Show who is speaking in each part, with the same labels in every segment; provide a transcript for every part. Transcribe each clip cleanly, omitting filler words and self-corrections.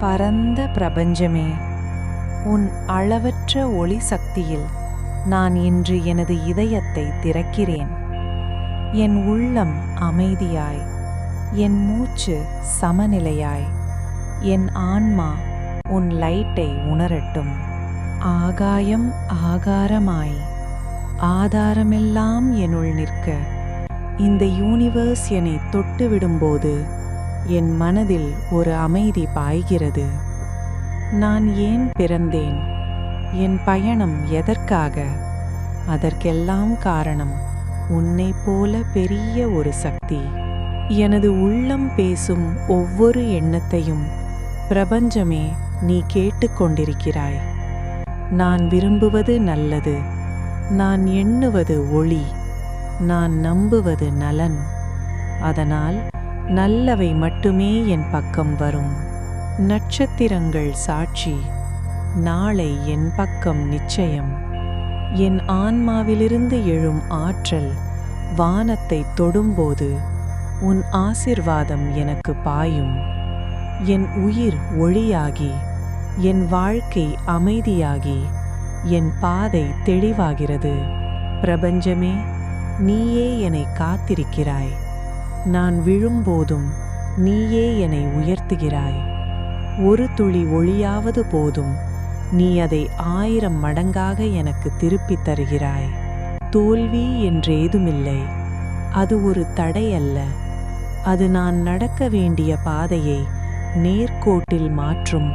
Speaker 1: பரந்த பிரபஞ்சமே, உன் அளவற்ற ஒளி சக்தியில் நான் இன்று எனது இதயத்தை திறக்கிறேன். என் உள்ளம் அமைதியாய், என் மூச்சு சமநிலையாய், என் ஆன்மா உன் லைட்டை உணரட்டும். ஆகாயம் ஆகாரமாய், ஆதாரமெல்லாம் என்னுள் நிற்க, இந்த யூனிவர்ஸ் என்னை தொட்டுவிடும்போது என் மனதில் ஒரு அமைதி பாய்கிறது. நான் ஏன் பிறந்தேன்? என் பயணம் எதற்காக? அதற்கெல்லாம் காரணம் உன்னைப் போல பெரிய ஒரு சக்தி. எனது உள்ளம் பேசும் ஒவ்வொரு எண்ணத்தையும் பிரபஞ்சமே நீ கேட்டுக்கொண்டிருக்கிறாய். நான் விரும்புவது நல்லது, நான் எண்ணுவது ஒளி, நான் நம்புவது நலன். அதனால் நல்லவை மட்டுமே என் பக்கம் வரும். நட்சத்திரங்கள் சாட்சி, நாளை என் பக்கம் நிச்சயம். என் ஆன்மாவிலிருந்து எழும் ஆற்றல் வானத்தை தொடும்போது உன் ஆசிர்வாதம் எனக்கு பாயும். என் உயிர் ஒளியாகி, என் வாழ்க்கை அமைதியாகி, என் பாதை தெளிவாகிறது. பிரபஞ்சமே, நீயே என்னை காத்திருக்கிறாய். நான் விழும்போதும் நீயே என்னை உயர்த்துகிறாய். ஒரு துளி ஒளியாவது போதும் நீ அதை 1000 மடங்காக எனக்கு திருப்பித் தருகிறாய். தோல்வி என்றேதுமில்லை, அது ஒரு தடை அல்ல. அது நான் நடக்க வேண்டிய பாதையை நேர்கோட்டில் மாற்றும்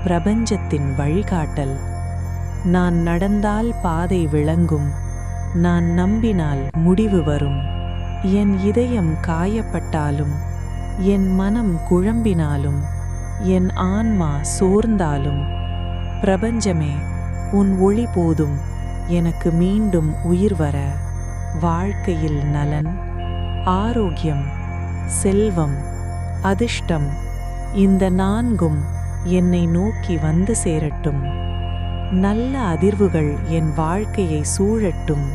Speaker 1: பிரபஞ்சத்தின் வழிகாட்டல். நான் நடந்தால் பாதை விளங்கும், நான் நம்பினால் முடிவு வரும். என் இதயம் காயப்பட்டாலும், என் மனம் குழம்பினாலும், என் ஆன்மா சோர்ந்தாலும், பிரபஞ்சமே உன் ஒளி போதும் எனக்கு மீண்டும் உயிர் வர. வாழ்க்கையில் நலன், ஆரோக்கியம், செல்வம், அதிர்ஷ்டம், இந்த 4ம் என்னை நோக்கி வந்து சேரட்டும். நல்ல அதிர்வுகள் என் வாழ்க்கையை சூழட்டும்.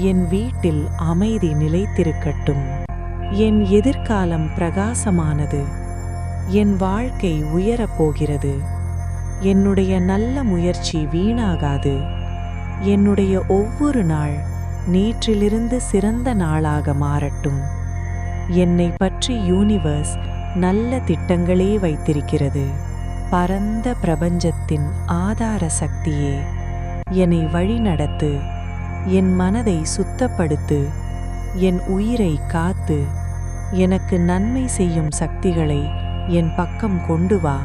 Speaker 1: என் வீட்டில் அமைதி நிலைத்திருக்கட்டும். என் எதிர்காலம் பிரகாசமானது. என் வாழ்க்கை உயரப்போகிறது. என்னுடைய நல்ல முயற்சி வீணாகாது. என்னுடைய ஒவ்வொரு நாள் நேற்றிலிருந்து சிறந்த நாளாக மாறட்டும். என்னை பற்றி யூனிவர்ஸ் நல்ல திட்டங்களே வைத்திருக்கிறது. பரந்த பிரபஞ்சத்தின் ஆதார சக்தியே, என்னை வழிநடத்து. என் மனதை சுத்தப்படுத்து. என் உயிரை காத்து எனக்கு நன்மை செய்யும் சக்திகளை என் பக்கம் கொண்டு வா.